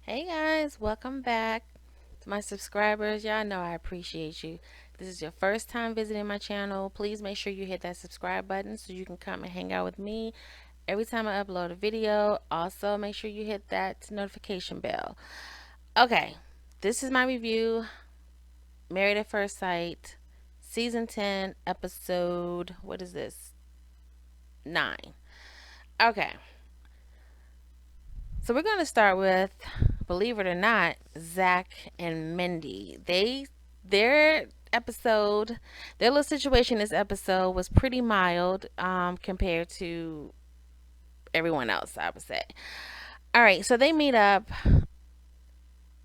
Hey guys, welcome back to my subscribers. Y'all know I appreciate you. This is your first time visiting my channel. Please make sure you hit that subscribe button so you can come and hang out with me every time I upload a video. Also, make sure you hit that notification bell. Okay, this is my review Married at First Sight, Season 10, Episode, what is this? 9. Okay, so we're going to start with, believe it or not, Zach and Mindy. Their episode, their little situation this episode was pretty mild compared to everyone else, I would say. All right, so they meet up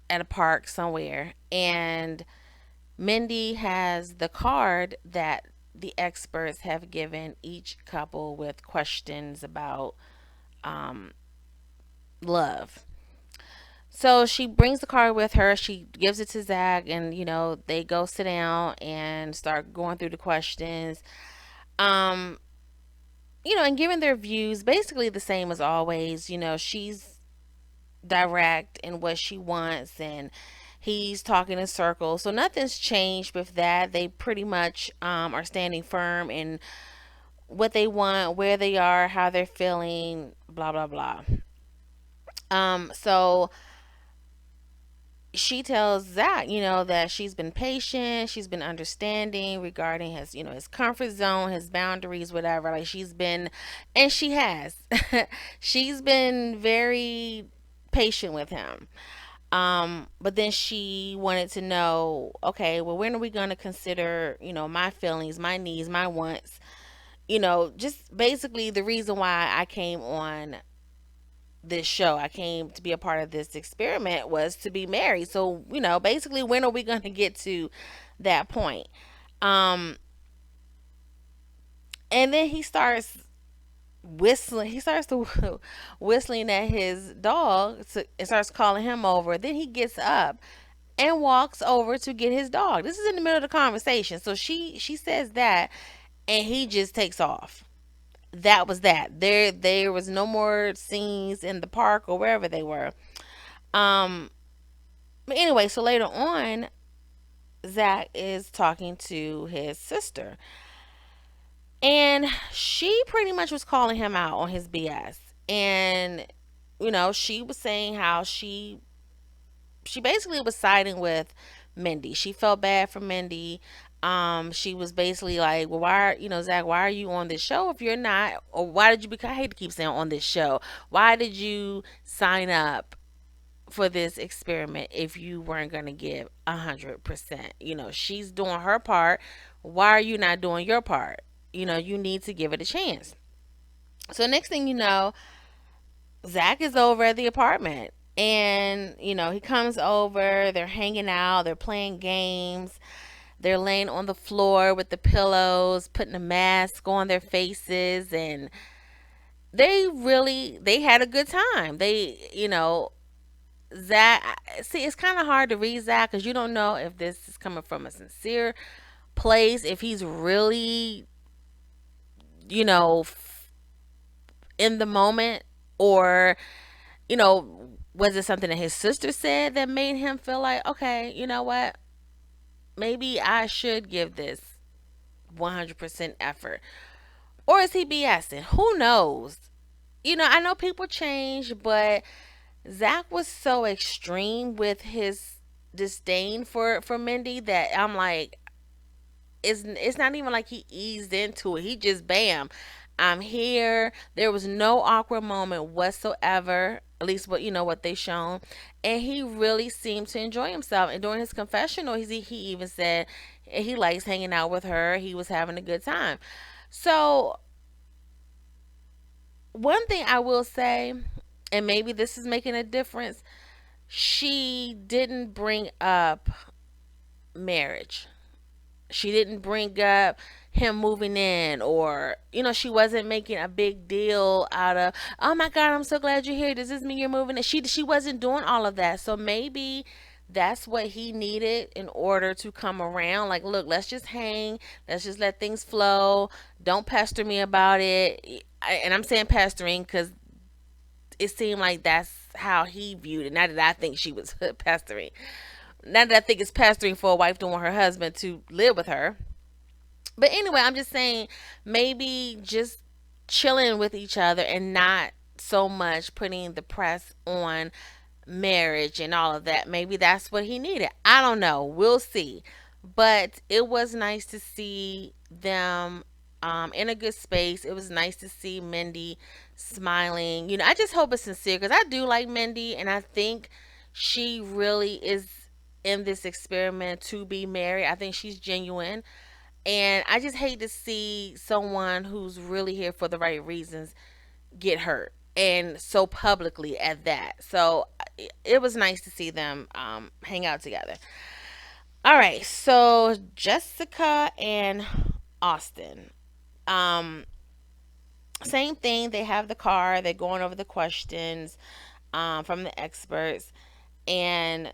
at a park somewhere, and Mindy has the card that the experts have given each couple with questions about um, love. So she brings the card with her. She gives it to Zach, and they go sit down and start going through the questions. Um, and giving their views, basically the same as always. She's direct in what she wants, and he's talking in circles. So nothing's changed with that. They pretty much are standing firm in what they want, where they are, how they're feeling, blah blah blah. So she tells Zach, that she's been patient, she's been understanding regarding his, his comfort zone, his boundaries, whatever. Like she's been, and she has, she's been very patient with him. But then she wanted to know, okay, well, when are we going to consider, my feelings, my needs, my wants, just basically the reason why I came on this show. I came to be a part of this experiment was to be married. So, basically when are we going to get to that point? Um and then he starts whistling. He starts to whistling at his dog and starts calling him over. Then he gets up and walks over to get his dog. This is in the middle of the conversation. So she says that and he just takes off. That was that. There was no more scenes in the park or wherever they were. Um But anyway, so later on, Zach is talking to his sister, and she pretty much was calling him out on his BS. And she was saying how she basically was siding with Mindy. She felt bad for Mindy. She was basically like, well, why, Zach, why are you on this show if you're not, or why did you become, I hate to keep saying on this show, why did you sign up for this experiment if you weren't going to give 100%? She's doing her part. Why are you not doing your part? You need to give it a chance. So next thing you know, Zach is over at the apartment, and he comes over, they're hanging out, they're playing games, they're laying on the floor with the pillows, putting a mask on their faces, and they had a good time. Zach, see, it's kind of hard to read Zach because you don't know if this is coming from a sincere place, if he's really, you know, in the moment, or, was it something that his sister said that made him feel like, okay, you know what, maybe I should give this 100% effort, or is he BSing? Who knows? I know people change, but Zach was so extreme with his disdain for Mindy that I'm like, it's not even like he eased into it. He just bam, I'm here. There was no awkward moment whatsoever. At least what they shown, and he really seemed to enjoy himself. And during his confessional, he even said he likes hanging out with her. He was having a good time. So one thing I will say, and maybe this is making a difference, she didn't bring up marriage. She didn't bring up him moving in, or she wasn't making a big deal out of, oh my god, I'm so glad you're here, does this mean you're moving in? She wasn't doing all of that. So maybe that's what he needed in order to come around. Like, look, let's just hang, let's just let things flow, don't pester me about it. And I'm saying pestering because it seemed like that's how he viewed it. Not that I think she was pestering. Not that I think it's pestering for a wife to want her husband to live with her. But anyway, I'm just saying maybe just chilling with each other and not so much putting the press on marriage and all of that. Maybe that's what he needed. I don't know. We'll see. But it was nice to see them in a good space. It was nice to see Mindy smiling. I just hope it's sincere because I do like Mindy and I think she really is in this experiment to be married. I think she's genuine. And I just hate to see someone who's really here for the right reasons get hurt and so publicly at that. So it was nice to see them hang out together. All right, so Jessica and Austin. Um, Same thing. They have the car. They're going over the questions from the experts, and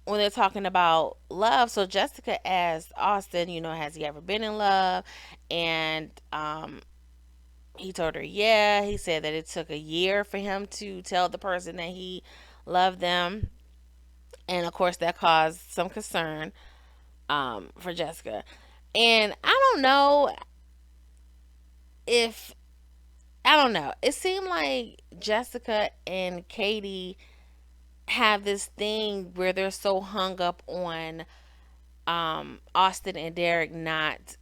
when they're talking about love, so Jessica asked Austin, has he ever been in love? And he told her, yeah. He said that it took a year for him to tell the person that he loved them. And of course, that caused some concern for Jessica. And if, I don't know. It seemed like Jessica and Katie have this thing where they're so hung up on Austin and Derek not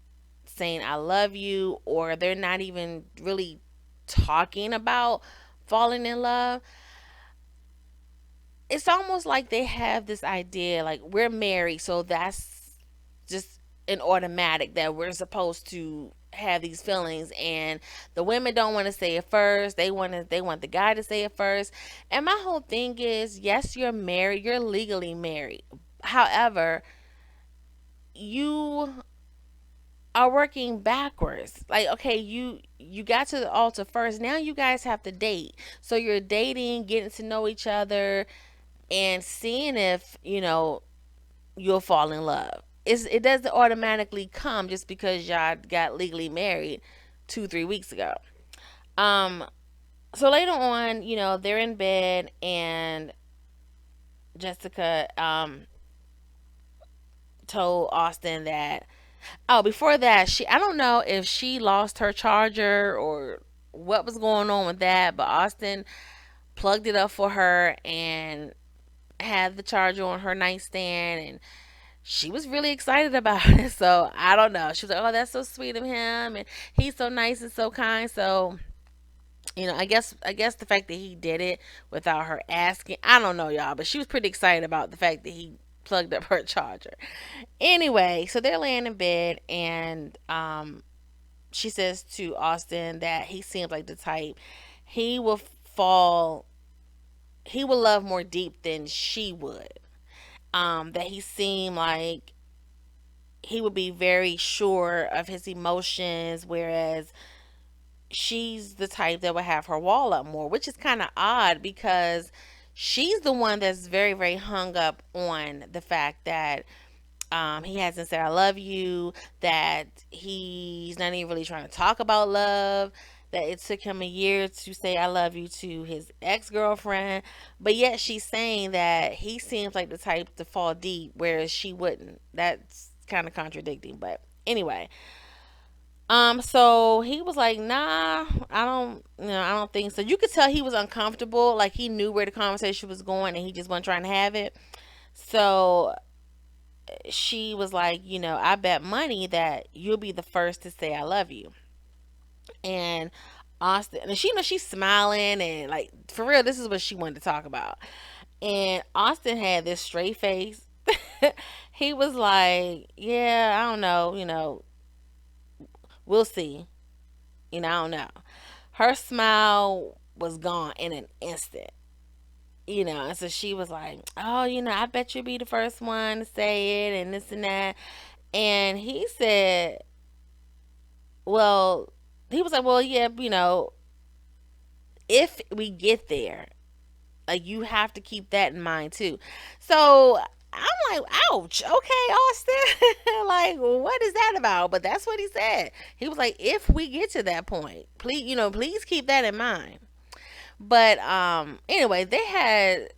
saying I love you, or they're not even really talking about falling in love. It's almost like they have this idea like we're married, so that's just an automatic that we're supposed to have these feelings, and the women don't want to say it first. They want the guy to say it first. And my whole thing is, yes, you're married, you're legally married. However, you are working backwards. Like, okay, you got to the altar first. Now you guys have to date. So you're dating, getting to know each other, and seeing if you'll fall in love. It doesn't automatically come just because y'all got legally married 2 3 weeks ago. Um, so later on, they're in bed and Jessica told Austin that. Oh, before that, I don't know if she lost her charger or what was going on with that, but Austin plugged it up for her and had the charger on her nightstand, and she was really excited about it. So I don't know. She was like, "Oh, that's so sweet of him, and he's so nice and so kind." So I guess the fact that he did it without her asking, I don't know, y'all, but she was pretty excited about the fact that he plugged up her charger. Anyway, so they're laying in bed, and she says to Austin that he seems like the type he will fall, he will love more deep than she would. That he seemed like he would be very sure of his emotions, whereas she's the type that would have her wall up more, which is kind of odd because she's the one that's very, very hung up on the fact that he hasn't said I love you, that he's not even really trying to talk about love, that it took him a year to say I love you to his ex girlfriend, but yet she's saying that he seems like the type to fall deep, whereas she wouldn't. That's kind of contradicting, but anyway. So he was like, nah, I don't think so. You could tell he was uncomfortable, like he knew where the conversation was going and he just wasn't trying to have it. So she was like, I bet money that you'll be the first to say I love you. And Austin, and she's smiling and like for real, this is what she wanted to talk about. And Austin had this straight face. He was like, yeah, I don't know, we'll see. I don't know. Her smile was gone in an instant. And so she was like, oh, I bet you'll be the first one to say it and this and that. And he said, well, he was like, well, yeah, if we get there, like you have to keep that in mind too. So I'm like, ouch, okay, Austin. Like, what is that about? But that's what he said. He was like, if we get to that point, please, please keep that in mind. But anyway, they had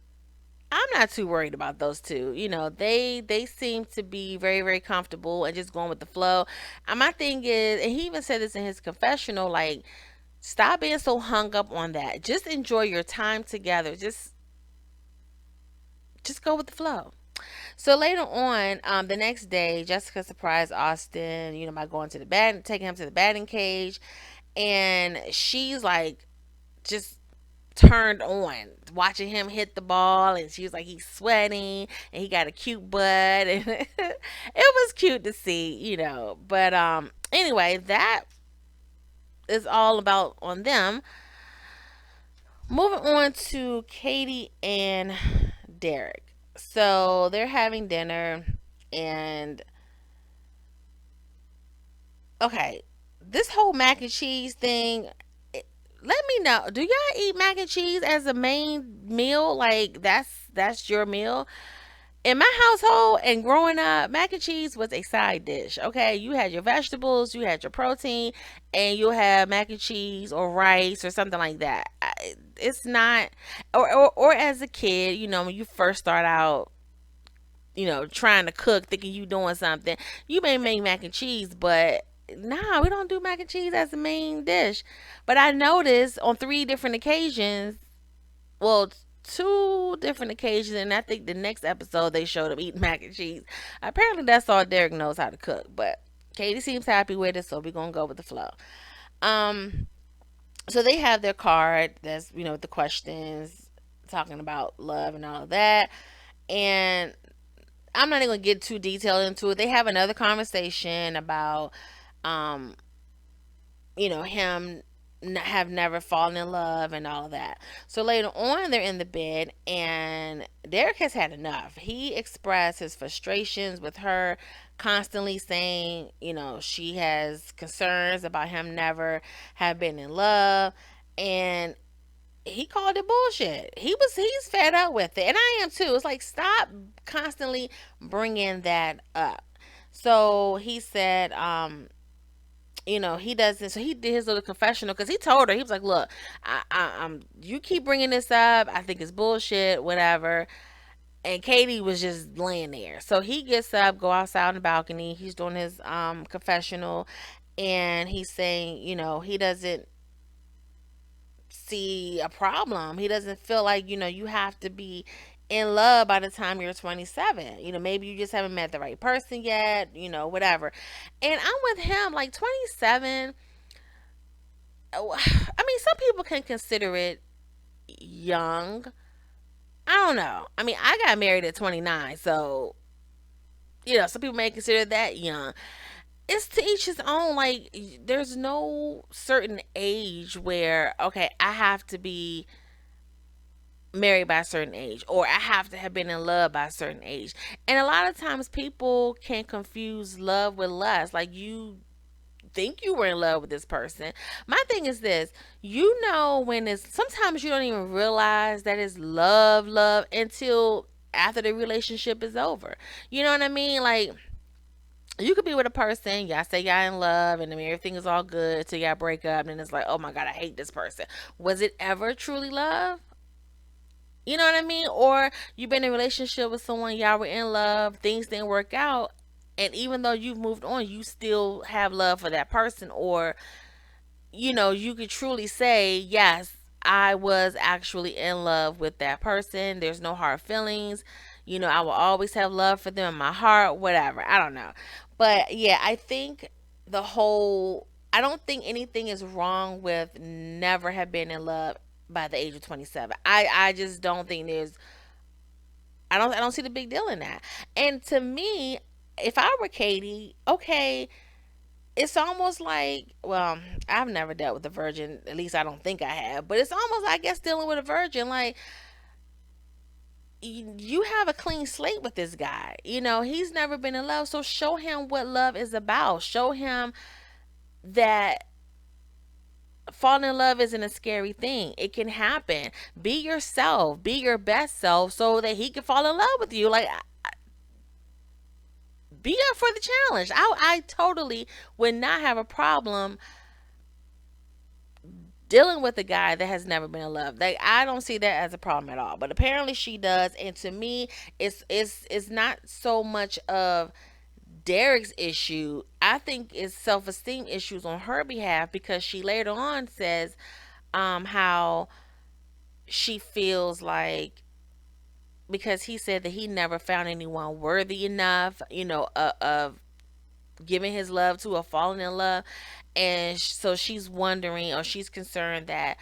I'm not too worried about those two. You know, they seem to be very very comfortable and just going with the flow. My thing is, and he even said this in his confessional, like stop being so hung up on that. Just enjoy your time together. Just go with the flow. So later on, the next day, Jessica surprised Austin, you know, by going to the bat, taking him to the batting cage, and she's like just turned on watching him hit the ball, and she was like he's sweating and he got a cute butt, and it was cute to see, you know. But anyway, that is all about on them. Moving on to Katie and Derek. So they're having dinner, and okay, this whole mac and cheese thing. Let me know. Do y'all eat mac and cheese as a main meal? Like that's your meal? In my household and growing up, mac and cheese was a side dish. Okay, you had your vegetables, you had your protein, and you'll have mac and cheese or rice or something like that. It's not, or as a kid, you know, when you first start out, you know, trying to cook, thinking you doing something, you may make mac and cheese, but nah, we don't do mac and cheese as the main dish. But I noticed on three different occasions, well, two different occasions, and I think the next episode they showed him eating mac and cheese. Apparently, that's all Derek knows how to cook. But Katie seems happy with it, so we're gonna go with the flow. Um, so they have their card. That's, you know, the questions talking about love and all of that, and I'm not even gonna get too detailed into it. They have another conversation about, um, you know, him have never fallen in love and all of that. So later on, they're in the bed, and Derek has had enough. He expressed his frustrations with her, constantly saying, you know, she has concerns about him never have been in love, and he called it bullshit. He's fed up with it, and I am too. It's like stop constantly bringing that up. So he said, you know, he doesn't. So he did his little confessional because he told her, he was like, "Look, you keep bringing this up. I think it's bullshit, whatever." And Katie was just laying there. So he gets up, go outside on the balcony. He's doing his confessional, and he's saying, you know, he doesn't see a problem. He doesn't feel like, you know, you have to be in love by the time you're 27. You know, maybe you just haven't met the right person yet, you know, whatever. And I'm with him, like 27. I mean, some people can consider it young. I don't know. I mean, I got married at 29, so, you know, some people may consider that young. It's to each his own. Like, there's no certain age where, okay, I have to be married by a certain age, or I have to have been in love by a certain age. And a lot of times people can confuse love with lust. Like, you think you were in love with this person. My thing is this, you know, when it's sometimes you don't even realize that it's love until after the relationship is over. You know what I mean? Like, you could be with a person, y'all say y'all in love, and then everything is all good till y'all break up, and then it's like, oh my god, I hate this person. Was it ever truly love? You know what I mean? Or you've been in a relationship with someone, y'all were in love, things didn't work out, and even though you've moved on, you still have love for that person. Or, you know, you could truly say, yes, I was actually in love with that person. There's no hard feelings. You know, I will always have love for them in my heart, whatever. I don't know. But yeah, I think the whole, I don't think anything is wrong with never have been in love by the age of 27. I just don't think there's, I don't see the big deal in that. And to me, if I were Katie, okay, it's almost like, well, I've never dealt with a virgin, at least I don't think I have, but it's almost, I guess, dealing with a virgin. Like, you have a clean slate with this guy. You know, he's never been in love, so show him what love is about. Show him that falling in love isn't a scary thing. It can happen. Be yourself, be your best self, so that he can fall in love with you. Like, be up for the challenge. I totally would not have a problem dealing with a guy that has never been in love. Like, I don't see that as a problem at all. But apparently she does, and to me, it's not so much of Derek's issue. I think it's self esteem issues on her behalf, because she later on says how she feels like, because he said that he never found anyone worthy enough, of giving his love to or falling in love. And so she's wondering, or she's concerned that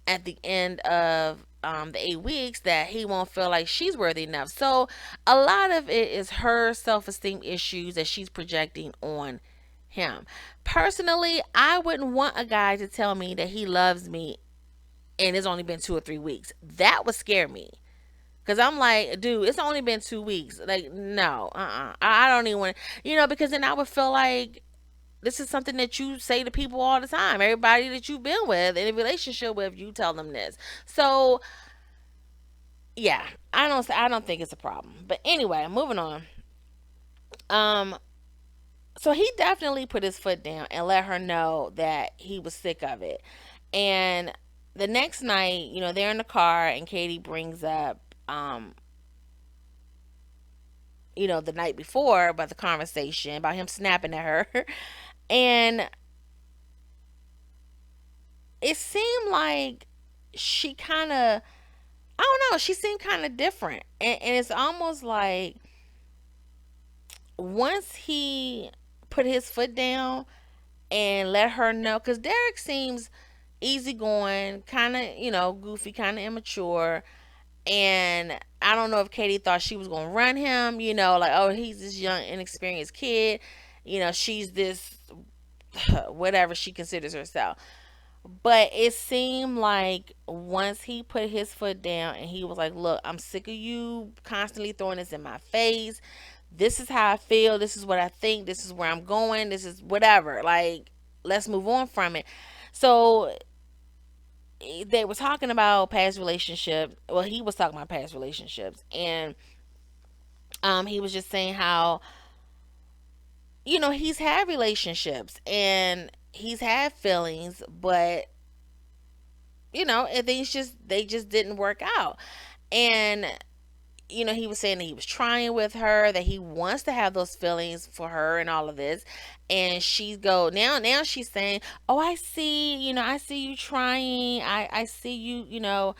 at the end of the 8 weeks, that he won't feel like she's worthy enough. So a lot of it is her self-esteem issues that she's projecting on him. Personally, I wouldn't want a guy to tell me that he loves me and it's only been 2 or 3 weeks. That would scare me. Cause I'm like, dude, it's only been 2 weeks. Like, no, I don't even want to, because then I would feel like this is something that you say to people all the time. Everybody that you've been with in a relationship with, you tell them this. So yeah, I don't think it's a problem. But anyway, moving on. Um, so he definitely put his foot down and let her know that he was sick of it. And the next night, they're in the car, and Katie brings up the night before, about the conversation about him snapping at her. And it seemed like she kind of, I don't know, she seemed kind of different. And it's almost like once he put his foot down and let her know, because Derek seems easygoing, kind of, goofy, kind of immature. And I don't know if Katie thought she was going to run him, like, oh, he's this young, inexperienced kid. She's this, whatever she considers herself. But it seemed like once he put his foot down and he was like, look, I'm sick of you constantly throwing this in my face. This is how I feel. This is what I think. This is where I'm going. This is whatever. Like, let's move on from it. So they were talking about past relationships. Well, he was talking about past relationships. And he was just saying how, he's had relationships and he's had feelings, but and things just didn't work out. And he was saying that he was trying with her, that he wants to have those feelings for her and all of this. And she go now she's saying, oh, I see, I see you trying. I see you,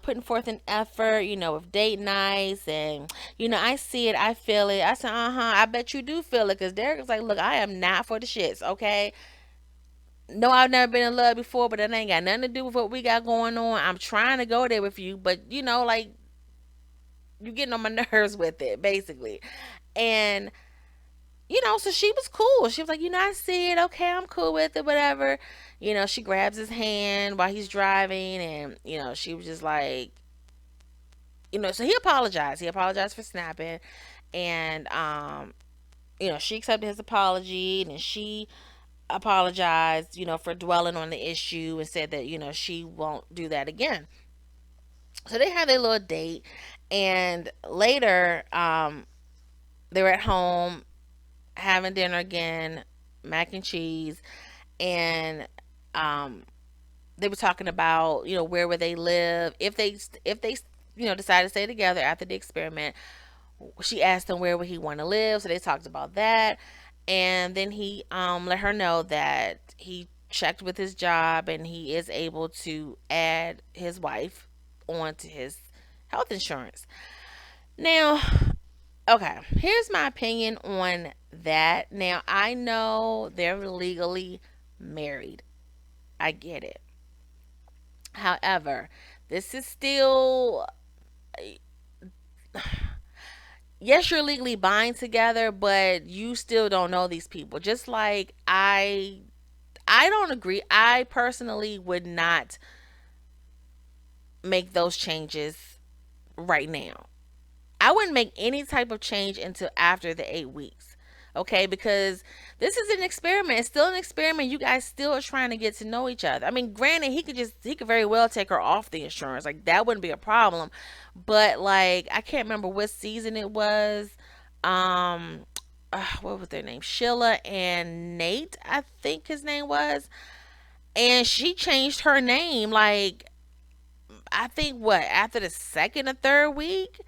putting forth an effort, with date nights, and I see it, I feel it. I said, I bet you do feel it, because Derek was like, look, I am not for the shits, okay? No, I've never been in love before, but that ain't got nothing to do with what we got going on. I'm trying to go there with you, but like, you getting on my nerves with it, basically. And so she was cool. She was like, I see it. Okay, I'm cool with it, whatever. She grabs his hand while he's driving, and she was just like, so he apologized. He apologized for snapping, and she accepted his apology, and then she apologized, for dwelling on the issue, and said that, she won't do that again. So they had their little date, and later, they were at home having dinner again, mac and cheese, and um, they were talking about, where would they live if they decide to stay together after the experiment. She asked him where would he want to live, so they talked about that. And then he let her know that he checked with his job and he is able to add his wife onto his health insurance. Now, okay, here's my opinion on that. Now, I know they're legally married. I get it. However, this is still, yes, you're legally bind together, but you still don't know these people. Just like I don't agree. I personally would not make those changes right now. I wouldn't make any type of change until after the 8 weeks. Okay, because this is an experiment. It's still an experiment. You guys still are trying to get to know each other. I mean, granted, he could very well take her off the insurance. Like, that wouldn't be a problem. But like, I can't remember what season it was. Um what was their name? Sheila and Nate, I think his name was. And she changed her name like, I think what, after the second or third week,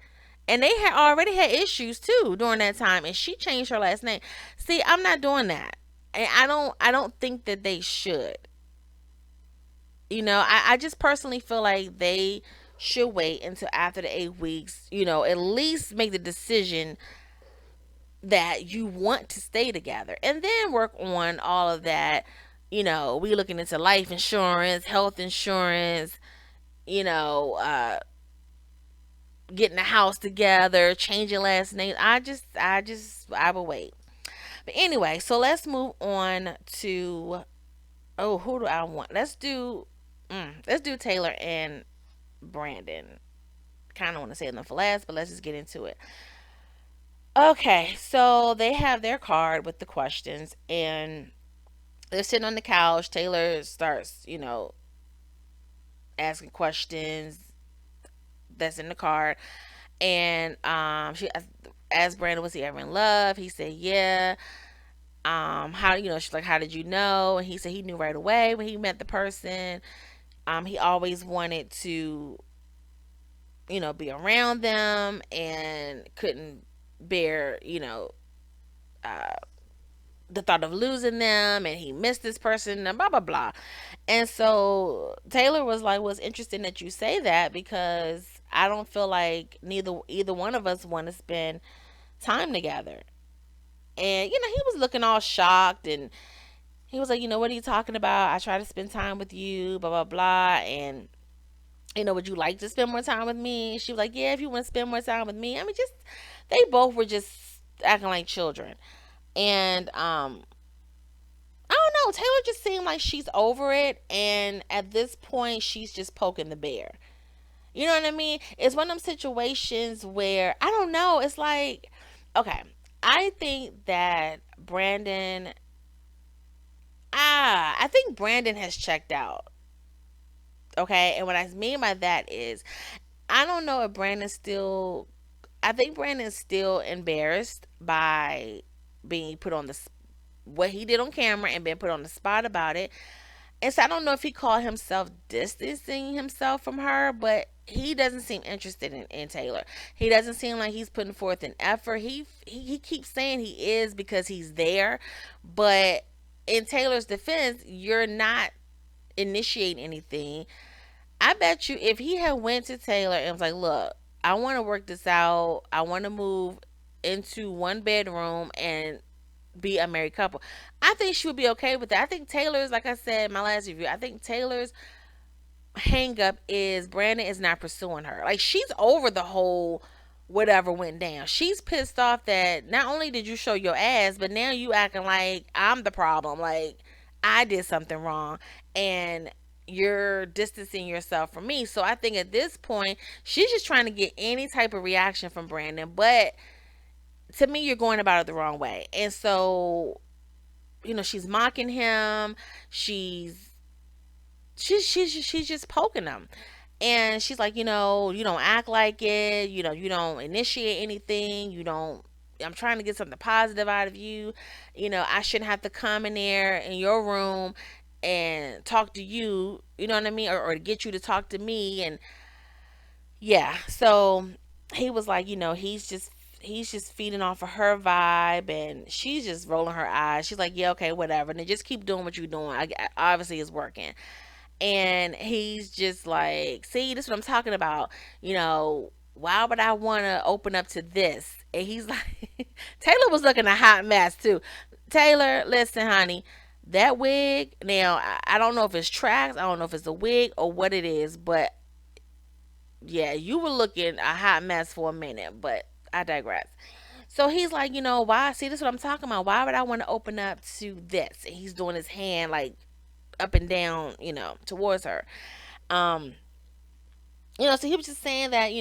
and they had already had issues too during that time, and she changed her last name. See, I'm not doing that, and I don't think that they should. I just personally feel like they should wait until after the 8 weeks. At least make the decision that you want to stay together, and then work on all of that. We looking into life insurance, health insurance, you know, uh, getting a house together, changing last names. I will wait. But anyway, so let's move on to, oh, who do I want? Let's do Taylor and Brandon. Kind of want to save them for last, but let's just get into it. Okay, so they have their card with the questions, and they're sitting on the couch. Taylor starts, asking questions that's in the card, and she asked Brandon, was he ever in love? He said, yeah. How, she's like, how did you know? And he said he knew right away when he met the person. He always wanted to, be around them, and couldn't bear, uh, the thought of losing them, and he missed this person, and blah blah blah. And so Taylor was like, well, it's interesting that you say that, because I don't feel like neither either one of us want to spend time together. And he was looking all shocked, and he was like, what are you talking about? I try to spend time with you, blah blah blah. And would you like to spend more time with me? She was like, yeah, if you want to spend more time with me. I mean, just, they both were just acting like children. And I don't know, Taylor just seemed like she's over it, and at this point she's just poking the bear. You know what I mean? It's one of them situations where, I don't know, it's like, okay, I think that I think Brandon has checked out. Okay, and what I mean by that is, I don't know if Brandon's still. I think Brandon's still embarrassed by being put on the what he did on camera and being put on the spot about it. And so I don't know if he called himself distancing himself from her, but he doesn't seem interested in Taylor. He doesn't seem like he's putting forth an effort. He keeps saying he is because he's there, but in Taylor's defense, you're not initiating anything. I bet you if he had went to Taylor and was like, "Look, I want to work this out. I want to move into one bedroom and be a married couple," I think she would be okay with that. I think Taylor's, like I said in my last review, I think Taylor's hang up is Brandon is not pursuing her. Like, she's over the whole whatever went down. She's pissed off that not only did you show your ass, but now you acting like I'm the problem. Like, I did something wrong, and you're distancing yourself from me. So I think at this point, she's just trying to get any type of reaction from Brandon. But to me, you're going about it the wrong way. And so, she's mocking him. She's just poking him. And she's like, you don't act like it. You don't initiate anything. You don't. I'm trying to get something positive out of you. I shouldn't have to come in there in your room and talk to you. You know what I mean? Or get you to talk to me. And yeah, so he was like, he's just feeding off of her vibe, and she's just rolling her eyes. She's like, yeah, okay, whatever. And then just keep doing what you're doing. Obviously, it's working. And he's just like, see, this is what I'm talking about. Why would I want to open up to this? And he's like, Taylor was looking a hot mess too. Taylor, listen, honey, that wig, now, I don't know if it's tracks, I don't know if it's a wig or what it is, but yeah, you were looking a hot mess for a minute, but I digress. So he's like, why? See, this is what I'm talking about. Why would I want to open up to this? And he's doing his hand like up and down, towards her. Um, so he was just saying that,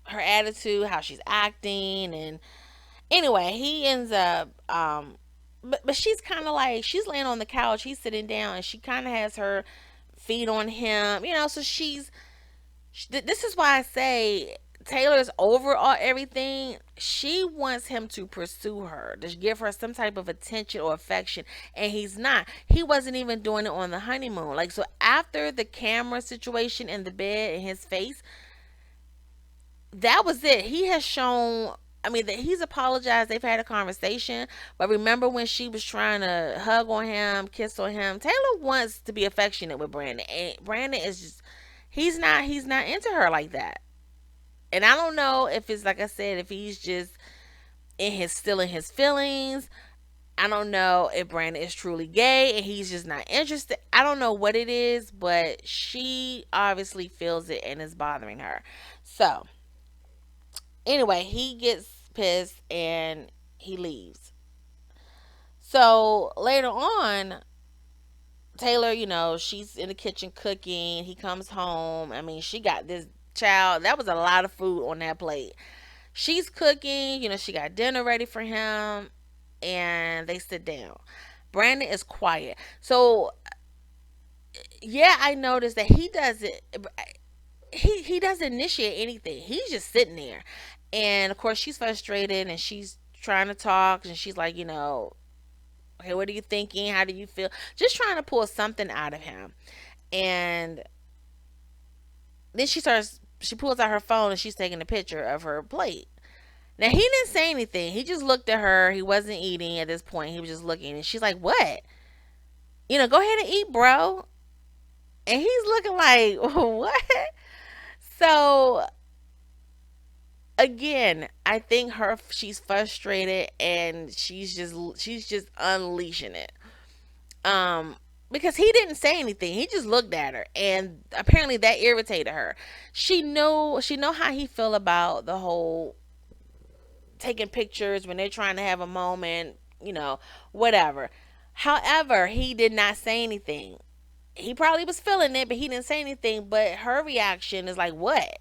her attitude, how she's acting, and anyway, he ends up, but she's kind of like, she's laying on the couch, he's sitting down, and she kind of has her feet on him, so this is why I say Taylor's over all everything. She wants him to pursue her, to give her some type of attention or affection, and he's not. He wasn't even doing it on the honeymoon. Like, so after the camera situation in the bed in his face, that was it. He has shown. I mean, that he's apologized. They've had a conversation, but remember when she was trying to hug on him, kiss on him? Taylor wants to be affectionate with Brandon, and Brandon is just he's not into her like that. And I don't know if it's like I said, if he's just in his still in his feelings. I don't know if Brandon is truly gay and he's just not interested. I don't know what it is, but she obviously feels it and it's bothering her. So anyway, he gets pissed and he leaves. So later on, Taylor, she's in the kitchen cooking. He comes home. I mean, she got this child. That was a lot of food on that plate. She's cooking, she got dinner ready for him, and they sit down. Brandon is quiet. So, yeah, I noticed that he doesn't initiate anything. He's just sitting there. And of course, she's frustrated and she's trying to talk and she's like, okay, what are you thinking? How do you feel? Just trying to pull something out of him. And then she pulls out her phone and she's taking a picture of her plate. Now he didn't say anything. He just looked at her. He wasn't eating at this point. He was just looking, and she's like, "What? Go ahead and eat, bro." And he's looking like, "What?" So again, I think she's frustrated and she's just unleashing it. Um, because he didn't say anything. He just looked at her, and apparently that irritated her. She know how he feel about the whole taking pictures when they're trying to have a moment, whatever. However, he did not say anything. He probably was feeling it, but he didn't say anything. But her reaction is like, what?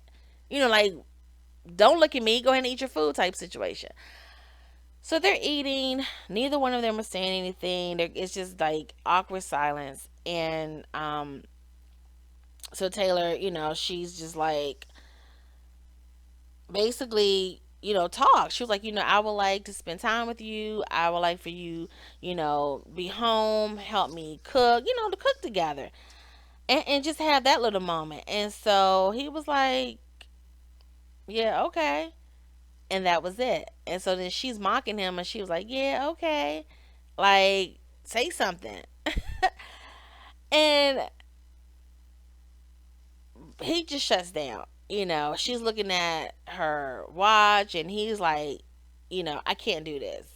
Like, don't look at me, go ahead and eat your food type situation. So they're eating. Neither one of them are saying anything. It's just like awkward silence. And so Taylor, she's just like, basically, talk. She was like, I would like to spend time with you. I would like for you, be home, help me cook, to cook together and just have that little moment. And so he was like, yeah, okay. And that was it. And so then she's mocking him and she was like, yeah, okay. Like, say something. And he just shuts down. She's looking at her watch and he's like, I can't do this.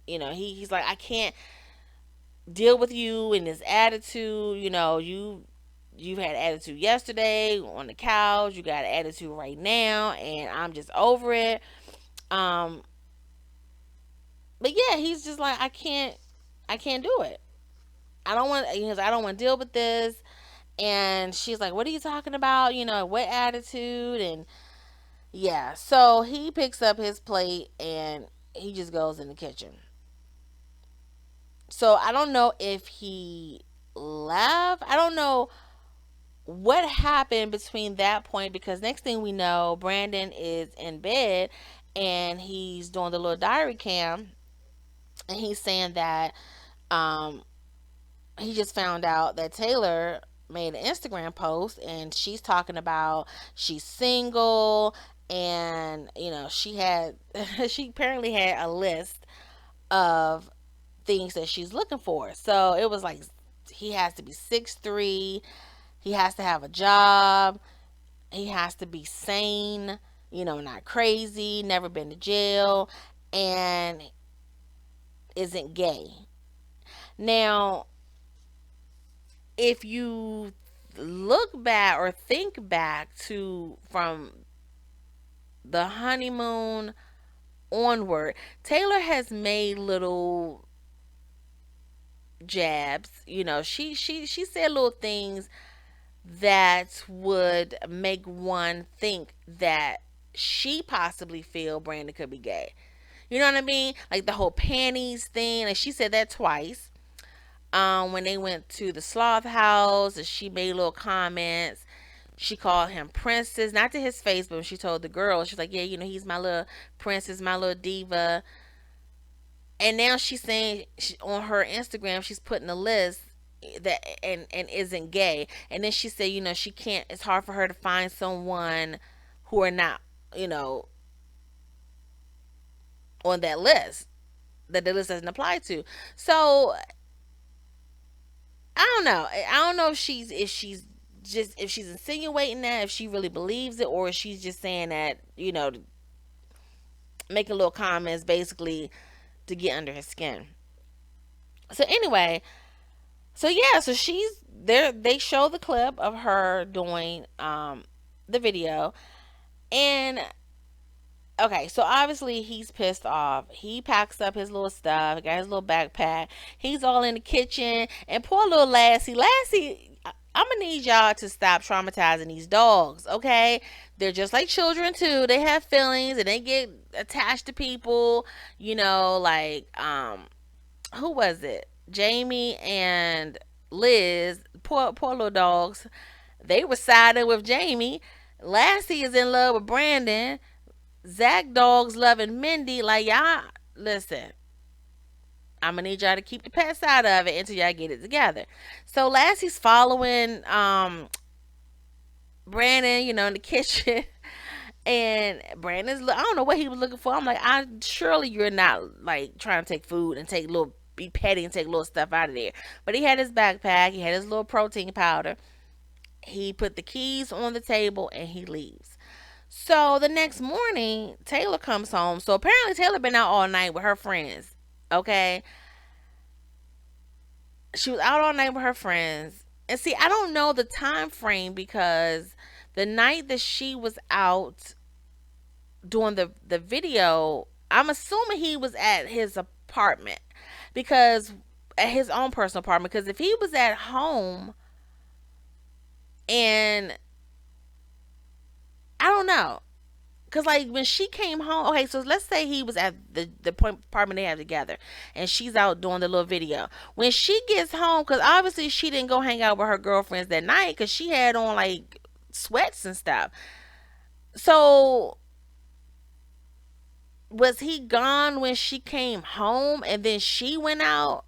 He's like, I can't deal with you and this attitude. You've had attitude yesterday on the couch. You got an attitude right now, and I'm just over it. Um, but yeah, he's just like, I can't do it. I don't want. I don't want to deal with this. And she's like, what are you talking about? What attitude? And yeah, so he picks up his plate and he just goes in the kitchen. So I don't know if he left. I don't know what happened between that point because next thing we know, Brandon is in bed and he's doing the little diary cam and he's saying that um he just found out that Taylor made an Instagram post and she's talking about she's single and she had she apparently had a list of things that she's looking for. So it was like he has to be 6'3", he has to have a job, he has to be sane, not crazy, never been to jail, and isn't gay. Now, if you look back or think back to from the honeymoon onward, Taylor has made little jabs. She said little things that would make one think that she possibly feel Brandon could be gay. You know what I mean? Like the whole panties thing. Like she said that twice. When they went to the sloth house, and she made little comments. She called him princess, not to his face, but when she told the girl, she's like, yeah, he's my little princess, my little diva. And now she's saying on her Instagram, she's putting a list that and isn't gay. And then she said, she can't. It's hard for her to find someone who are not, you know, on that list, that the list doesn't apply to. So I don't know. I don't know if she's insinuating that, if she really believes it, or if she's just saying that, making little comments basically to get under his skin. So anyway, so yeah, so she's there. They show the clip of her doing the video, and okay, so obviously he's pissed off. He packs up his little stuff, got his little backpack. He's all in the kitchen, and poor little Lassie. I'm gonna need y'all to stop traumatizing these dogs, okay? They're just like children too. They have feelings and they get attached to people. Like who was it? Jamie and Liz, poor little dogs. They were siding with Jamie. Lassie is in love with Brandon. Zach dogs loving Mindy. Like, y'all, listen, I'm gonna need y'all to keep the pets out of it until y'all get it together. So Lassie's following Brandon, in the kitchen. And I don't know what he was looking for. I'm like, surely you're not like trying to take food and be petty and take little stuff out of there. But he had his backpack, he had his little protein powder. He put the keys on the table and he leaves. So the next morning, Taylor comes home. So apparently Taylor been out all night with her friends. Okay, she was out all night with her friends. And see, I don't know the time frame because the night that she was out doing the video, I'm assuming he was at his apartment, because at his own personal apartment. Because if he was at home, and I don't know, because like when she came home, okay, so let's say he was at the apartment they have together, and she's out doing the little video. When she gets home, because obviously she didn't go hang out with her girlfriends that night because she had on like sweats and stuff. So was he gone when she came home and then she went out?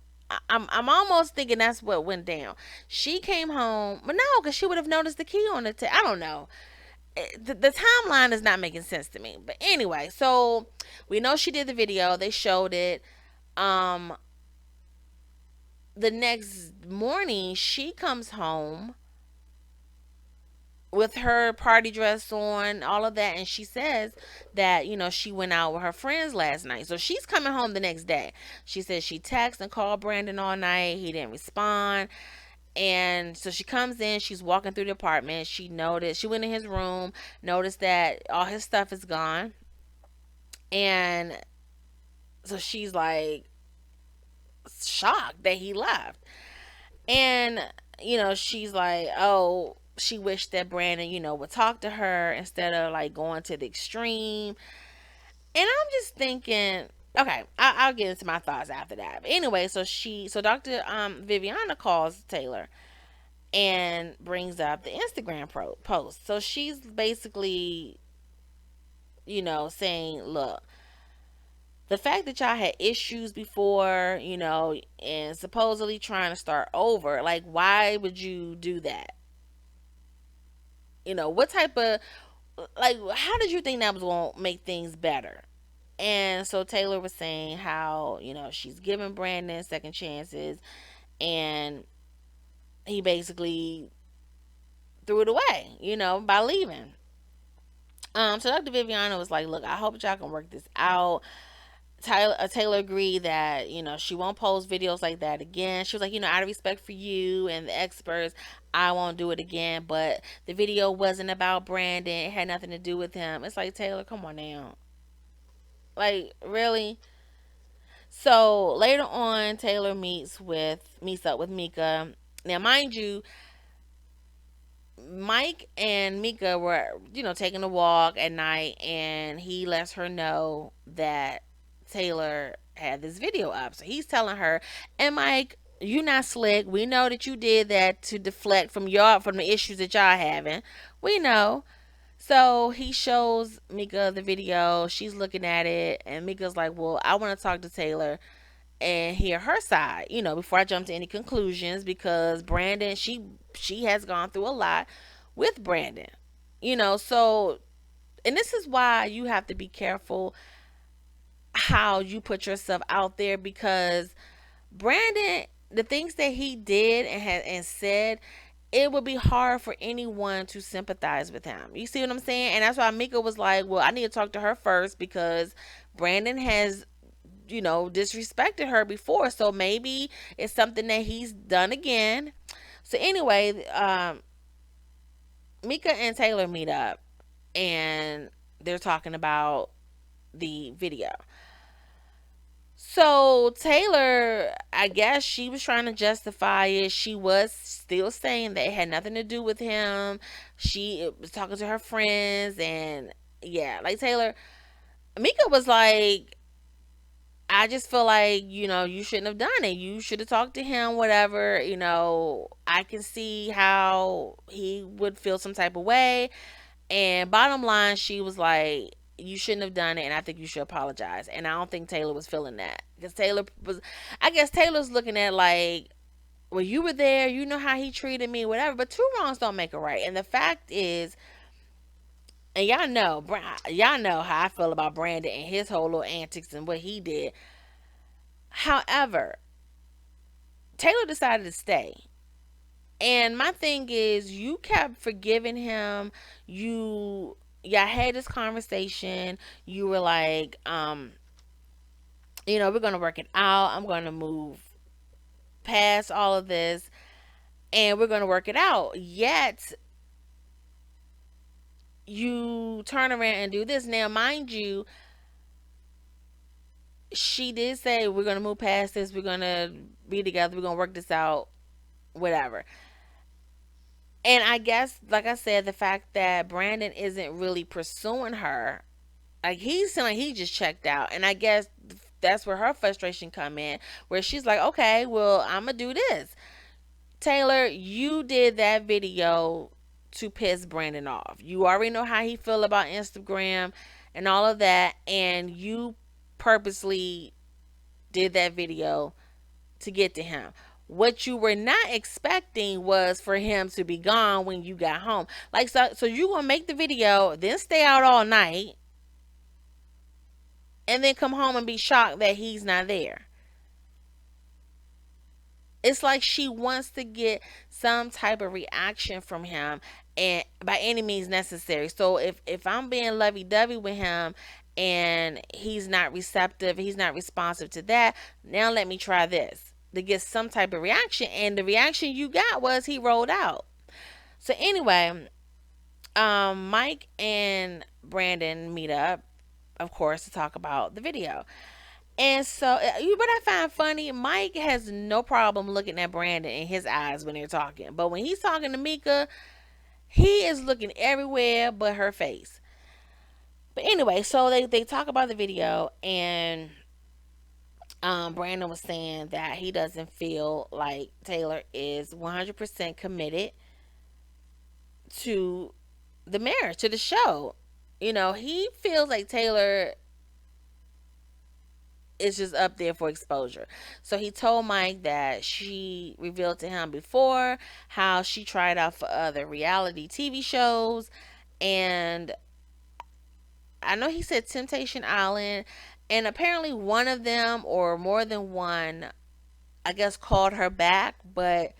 I'm almost thinking that's what went down. She came home, but no, because she would have noticed the key on the. I don't know. The timeline is not making sense to me. But anyway, so we know she did the video. They showed it. Um, the next morning, she comes home with her party dress on, all of that, and she says that she went out with her friends last night. So she's coming home the next day. She says she texted and called Brandon all night. He didn't respond. And so she comes in, she's walking through the apartment. She went in his room, noticed that all his stuff is gone. And so she's like shocked that he left. And, she's like, oh, she wished that Brandon, would talk to her instead of like going to the extreme. And I'm just thinking, okay, I'll get into my thoughts after that. But anyway, so Dr. Viviana calls Taylor and brings up the Instagram post. So she's basically, saying, look, the fact that y'all had issues before, and supposedly trying to start over, like, why would you do that? What type of, like, how did you think that was going to make things better? And so Taylor was saying how, she's giving Brandon second chances, and he basically threw it away, by leaving. So Dr. Viviana was like, look, I hope y'all can work this out. Taylor agreed that she won't post videos like that again. She was like, out of respect for you and the experts, I won't do it again. But the video wasn't about Brandon; it had nothing to do with him. It's like, Taylor, come on now, like, really. So later on, Taylor meets up with Mika. Now, mind you, Mike and Mika were, taking a walk at night, and he lets her know that Taylor had this video up. So he's telling her, and Mike, you not slick. We know that you did that to deflect from the issues that y'all having. We know. So he shows Mika the video. She's looking at it, and Mika's like, "Well, I want to talk to Taylor and hear her side, before I jump to any conclusions, because Brandon, she has gone through a lot with Brandon, So, and this is why you have to be careful how you put yourself out there, because Brandon, the things that he did and had and said, it would be hard for anyone to sympathize with him. You see what I'm saying? And that's why Mika was like, "Well, I need to talk to her first, because Brandon has, disrespected her before. So maybe it's something that he's done again." So anyway, Mika and Taylor meet up, and they're talking about the video. So Taylor, I guess she was trying to justify it. She was still saying that it had nothing to do with him. She was talking to her friends, and yeah, like Taylor, Mika was like, "I just feel like, you shouldn't have done it. You should have talked to him, whatever. I can see how he would feel some type of way." And bottom line, she was like, "You shouldn't have done it, and I think you should apologize." And I don't think Taylor was feeling that, because I guess Taylor's looking at like, "Well, you were there, you know how he treated me, whatever." But two wrongs don't make a right. And the fact is, and y'all know how I feel about Brandon and his whole little antics and what he did. However, Taylor decided to stay. And my thing is, you kept forgiving him. Y'all had this conversation. You were like, we're gonna work it out. I'm gonna move past all of this, and we're gonna work it out. Yet you turn around and do this. Now, mind you, she did say, "We're gonna move past this. We're gonna be together. We're gonna work this out. Whatever." And I guess, like I said, the fact that Brandon isn't really pursuing her, like, he seemed like he just checked out. And I guess that's where her frustration come in, where she's like, "Okay, well, I'm gonna do this." Taylor, you did that video to piss Brandon off. You already know how he feel about Instagram and all of that, and you purposely did that video to get to him. What you were not expecting was for him to be gone when you got home. Like, so you gonna make the video, then stay out all night, and then come home and be shocked that he's not there. It's like she wants to get some type of reaction from him, and by any means necessary. So if I'm being lovey-dovey with him and he's not receptive, he's not responsive to that, now let me try this to get some type of reaction. And the reaction you got was he rolled out. So anyway, Mike and Brandon meet up, of course, to talk about the video. And so, what I find funny, Mike has no problem looking at Brandon in his eyes when they're talking. But when he's talking to Mika, he is looking everywhere but her face. But anyway, so they talk about the video, and Brandon was saying that he doesn't feel like Taylor is 100% committed to the marriage, to the show. He feels like Taylor is just up there for exposure. So he told Mike that she revealed to him before how she tried out for other reality TV shows. And I know he said Temptation Island. And apparently one of them, or more than one, I guess called her back, but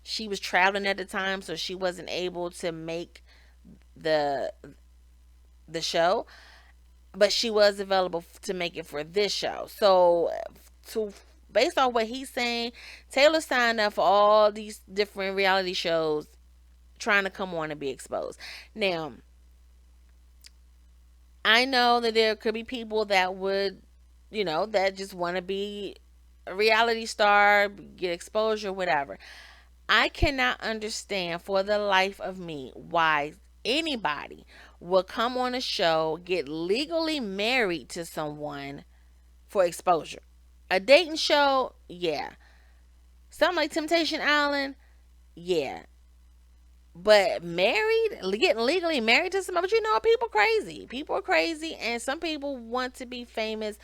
she was traveling at the time, so she wasn't able to make the the show, but she was available to make it for this show. So, to based on what he's saying, Taylor signed up for all these different reality shows, trying to come on and be exposed. Now, I know that there could be people that would, that just want to be a reality star, get exposure, whatever. I cannot understand for the life of me why anybody will come on a show, get legally married to someone for exposure. A dating show, yeah. Something like Temptation Island, yeah. But married, getting legally married to somebody, but you know, people crazy. People are crazy, and some people want to be famous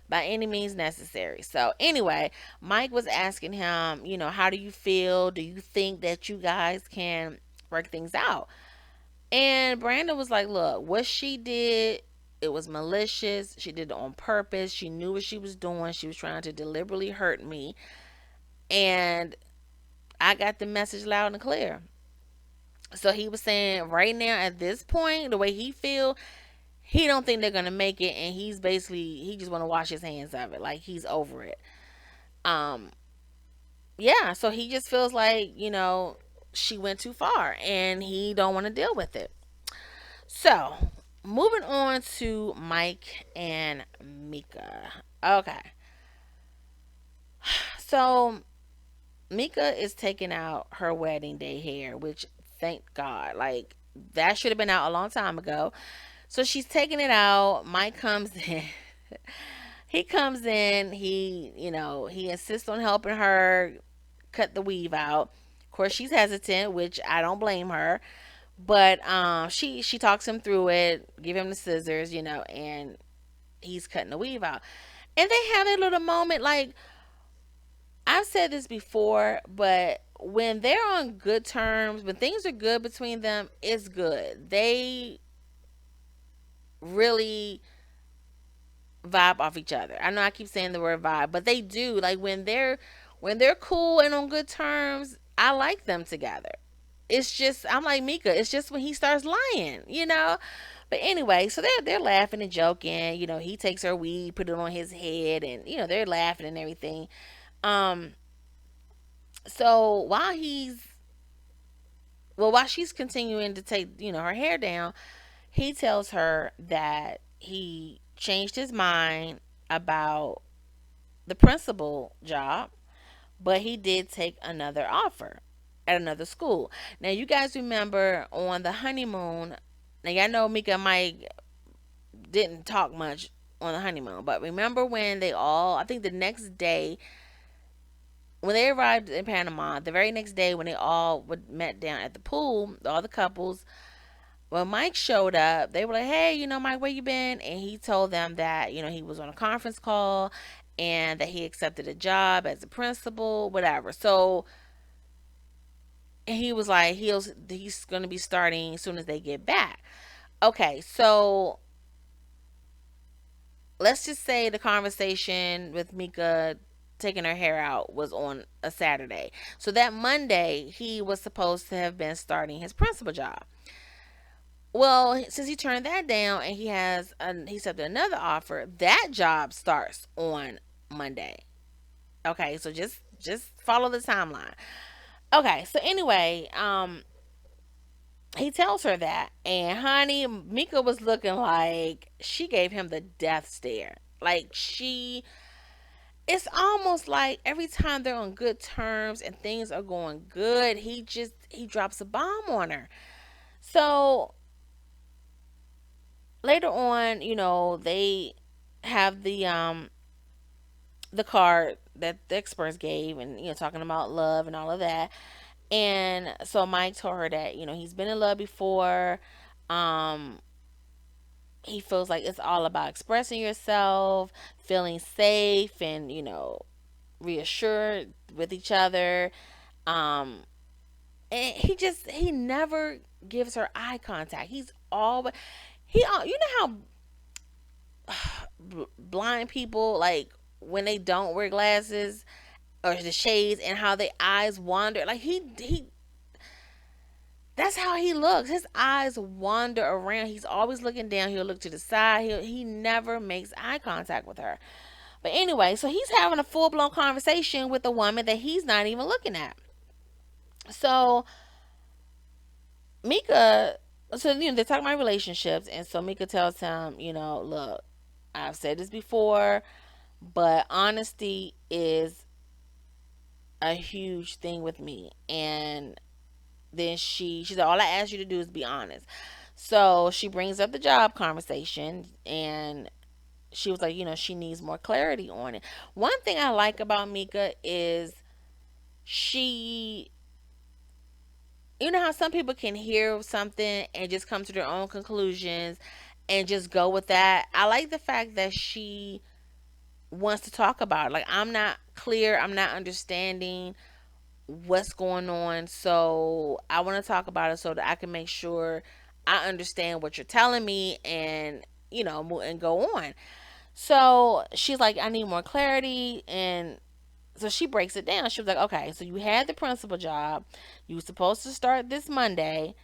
by any means necessary. So anyway, Mike was asking him, you know, how do you feel? Do you think that you guys can work things out? And Brandon was like, look, what she did, it was malicious. She did it on purpose. She knew what she was doing. She was trying to deliberately hurt me. And I got the message loud and clear. So he was saying right now at this point, the way he feel, he don't think they're gonna make it, and he's basically he just want to wash his hands of it, like he's over it. Um, yeah. So he just feels like she went too far, and he don't want to deal with it. So moving on to Mike and Mika. Okay, so Mika is taking out her wedding day hair, which thank God, like that should have been out a long time ago. So she's taking it out. Mike comes in. He comes in. He insists on helping her cut the weave out. Of course, she's hesitant, which I don't blame her. But she talks him through it, give him the scissors, and he's cutting the weave out. And they have a little moment. Like I've said this before, but when they're on good terms, when things are good between them, it's good. They really vibe off each other. I know I keep saying the word vibe, but they do. Like when they're cool and on good terms, I like them together. It's just I'm like Mika. It's just when he starts lying. But anyway, so they're laughing and joking. He takes her weed, put it on his head, and they're laughing and everything. Um, so while she's continuing to take her hair down, he tells her that he changed his mind about the principal job, but he did take another offer at another school. Now, you guys remember on the honeymoon, now y'all know Mika and Mike didn't talk much on the honeymoon, but remember when I think the next day, when they arrived in Panama, the very next day when they all met down at the pool, all the couples, when Mike showed up, they were like, "Hey, Mike, where you been?" And he told them that he was on a conference call and that he accepted a job as a principal, whatever. So he was like, he's going to be starting as soon as they get back. Okay, so let's just say the conversation with Mika taking her hair out was on a Saturday. So that Monday, he was supposed to have been starting his principal job. Well, since he turned that down and he accepted another offer, that job starts on Monday. Okay, so just follow the timeline. Okay, so anyway, he tells her that, and honey, Mika was looking like she gave him the death stare. Like it's almost like every time they're on good terms and things are going good, he drops a bomb on her. So later on, they have the card that the experts gave, and talking about love and all of that. And so Mike told her that he's been in love before. um he feels like it's all about expressing yourself, feeling safe, and reassured with each other. um and he never gives her eye contact. He's always he you know how blind people, like when they don't wear glasses or the shades, and how their eyes wander, like he that's how he looks. His eyes wander around. He's always looking down. He'll look to the side. He never makes eye contact with her. But anyway, so he's having a full blown conversation with a woman that he's not even looking at. So Mika, so they're talking about relationships, and so Mika tells him, look, I've said this before, but honesty is a huge thing with me. And then she said, all I ask you to do is be honest. So she brings up the job conversation, and she was like, she needs more clarity on it. One thing I like about Mika is she You know how some people can hear something and just come to their own conclusions and just go with that. I like the fact that she wants to talk about it. Like, I'm not clear, I'm not understanding what's going on, so I want to talk about it so that I can make sure I understand what you're telling me, and and go on. So she's like, I need more clarity. And so she breaks it down. She was like, okay, so you had the principal job, you were supposed to start this Monday,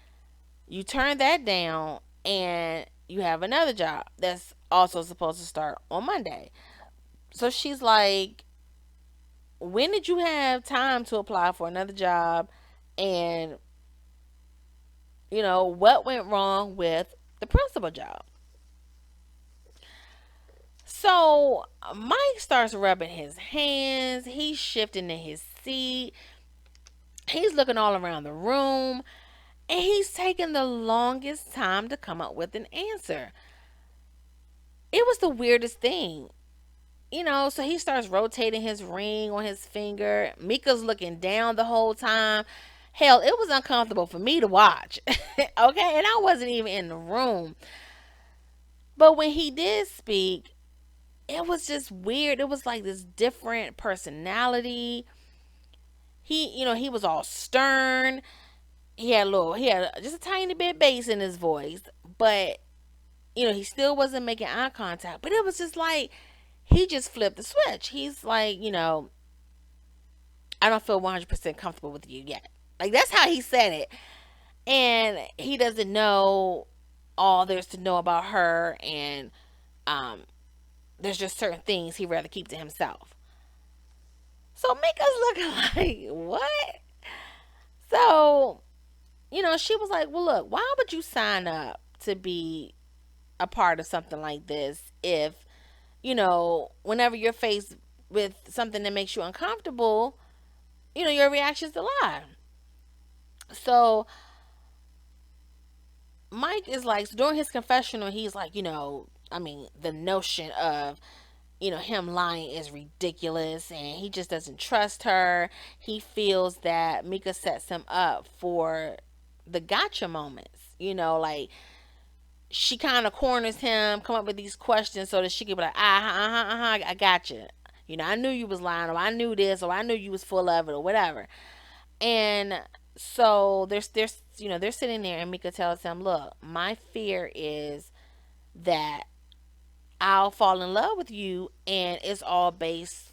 you turned that down, and you have another job that's also supposed to start on Monday. So she's like, when did you have time to apply for another job? And, what went wrong with the principal job? So Mike starts rubbing his hands. He's shifting in his seat. He's looking all around the room. And he's taking the longest time to come up with an answer. It was the weirdest thing. So he starts rotating his ring on his finger. Mika's looking down the whole time. Hell, it was uncomfortable for me to watch. Okay, and I wasn't even in the room. But when he did speak, it was just weird. It was like this different personality. He was all stern. He had just a tiny bit bass in his voice, but he still wasn't making eye contact. But it was just like he just flipped the switch. He's like, I don't feel 100% comfortable with you yet. Like, that's how he said it. And he doesn't know all there's to know about her, and um there's just certain things he'd rather keep to himself. So make us look like, what? So, she was like, well, look, why would you sign up to be a part of something like this if, whenever you're faced with something that makes you uncomfortable, your reaction's to lie. So Mike is like, so during his confessional, he's like, I mean, the notion of, him lying is ridiculous, and he just doesn't trust her. He feels that Mika sets him up for the gotcha moments. Like, she kind of corners him, come up with these questions so that she could be like, I got you. I knew you was lying, or I knew this, or I knew you was full of it, or whatever. And so they're sitting there, and Mika tells him, look, my fear is that I'll fall in love with you, and it's all based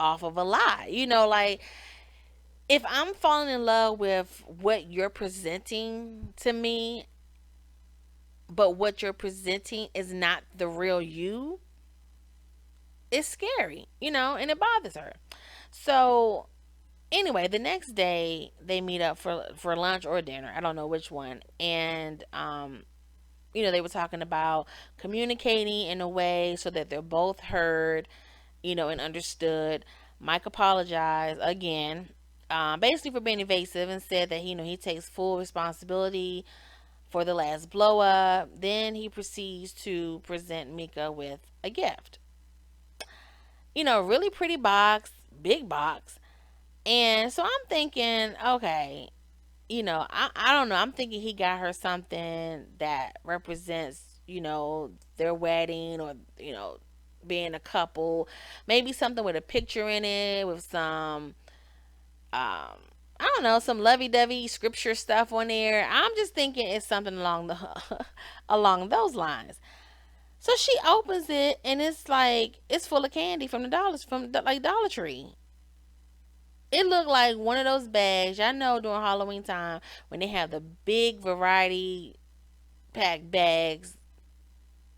off of a lie. Like, if I'm falling in love with what you're presenting to me, but what you're presenting is not the real you, it's scary, and it bothers her. So anyway, the next day they meet up for lunch or dinner. I don't know which one. And they were talking about communicating in a way so that they're both heard, and understood. Mike apologized again, basically for being evasive, and said that he takes full responsibility for the last blow up. Then he proceeds to present Mika with a gift. Really pretty box, big box. And so I'm thinking, okay, I don't know. I'm thinking he got her something that represents, their wedding, or, being a couple. Maybe something with a picture in it, with some, I don't know, some lovey-dovey scripture stuff on there. I'm just thinking it's something along the along those lines. So she opens it, and it's full of candy from the dollars from like Dollar Tree. It looked like one of those bags. Y'all know during Halloween time when they have the big variety pack bags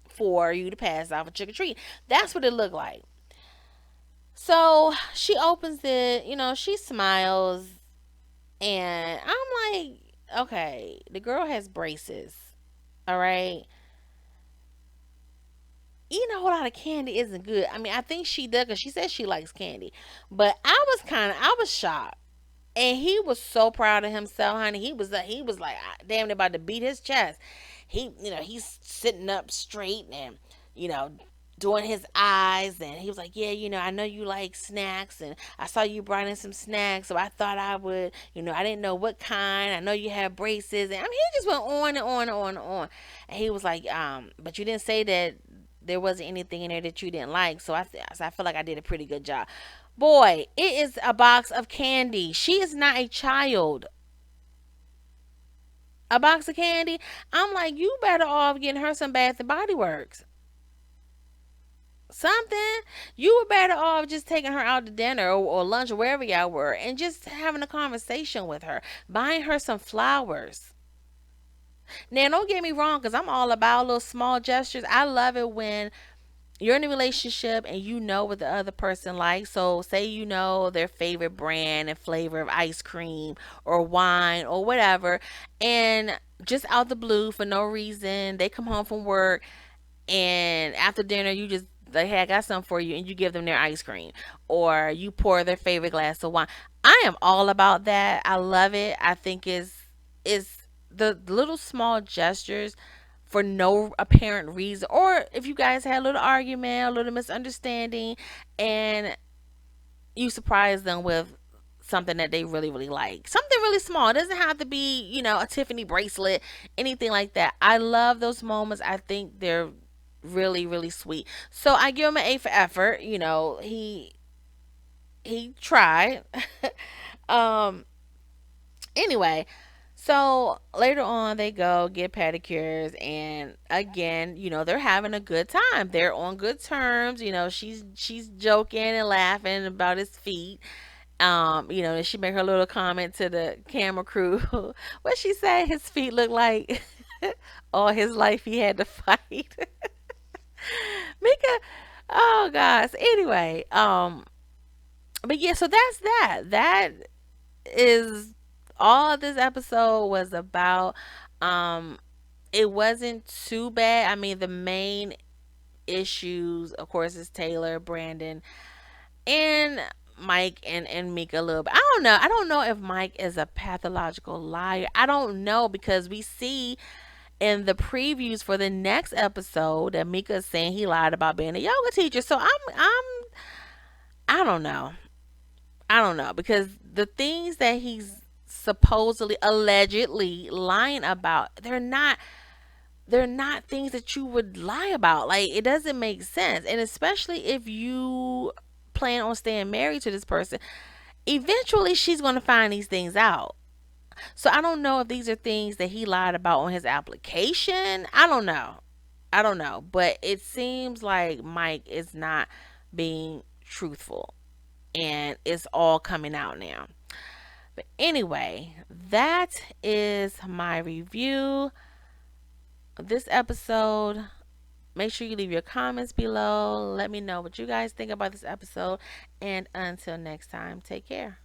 for you to pass out for trick or treat. That's what it looked like. So she opens it, she smiles, and I'm like, okay, the girl has braces. All right. Eating a whole lot of candy isn't good. I mean, I think she does because she says she likes candy. But I was shocked. And he was so proud of himself, honey. He was like, damn, they about to beat his chest. He's sitting up straight and, you know, doing his eyes, and he was like, yeah, I know you like snacks, and I saw you brought in some snacks, so I thought I would, I didn't know what kind. I know you have braces, and I mean, he just went on and on and on and on. And he was like, but you didn't say that there wasn't anything in there that you didn't like, so I feel like I did a pretty good job. Boy, it is a box of candy. She is not a child. A box of candy. I'm like, you better off getting her some Bath and Body Works. Something. You were better off just taking her out to dinner or lunch or wherever y'all were and just having a conversation with her, buying her some flowers. Now, don't get me wrong, because I'm all about little small gestures. I love it when you're in a relationship and you know what the other person likes. So, say you know their favorite brand and flavor of ice cream or wine or whatever, and just out the blue for no reason, they come home from work and after dinner you just like, hey, I got something for you, and you give them their ice cream or you pour their favorite glass of wine. I am all about that. I love it. I think is the little small gestures for no apparent reason, or if you guys had a little argument, a little misunderstanding, and you surprise them with something that they really really like, something really small. It doesn't have to be a Tiffany bracelet, anything like that. I love those moments. I think they're really really sweet. So I give him an A for effort. He tried. um Anyway, so later on they go get pedicures, and again, they're having a good time. They're on good terms. She's joking and laughing about his feet. And she made her little comment to the camera crew. What she say? His feet look like all his life he had to fight. Mika, oh gosh. Anyway, but yeah, so that's that. That is all this episode was about. Um, it wasn't too bad. I mean, the main issues, of course, is Taylor, Brandon, and Mike and Mika a little bit. I don't know. I don't know if Mike is a pathological liar. I don't know, because we see in the previews for the next episode that Mika is saying he lied about being a yoga teacher. So I don't know. I don't know, because the things that he's supposedly allegedly lying about, they're not things that you would lie about. Like, it doesn't make sense. And especially if you plan on staying married to this person, eventually she's going to find these things out. So I don't know if these are things that he lied about on his application. I don't know. I don't know. But it seems like Mike is not being truthful, and it's all coming out now. But anyway, that is my review of this episode. Make sure you leave your comments below. Let me know what you guys think about this episode. And until next time, take care.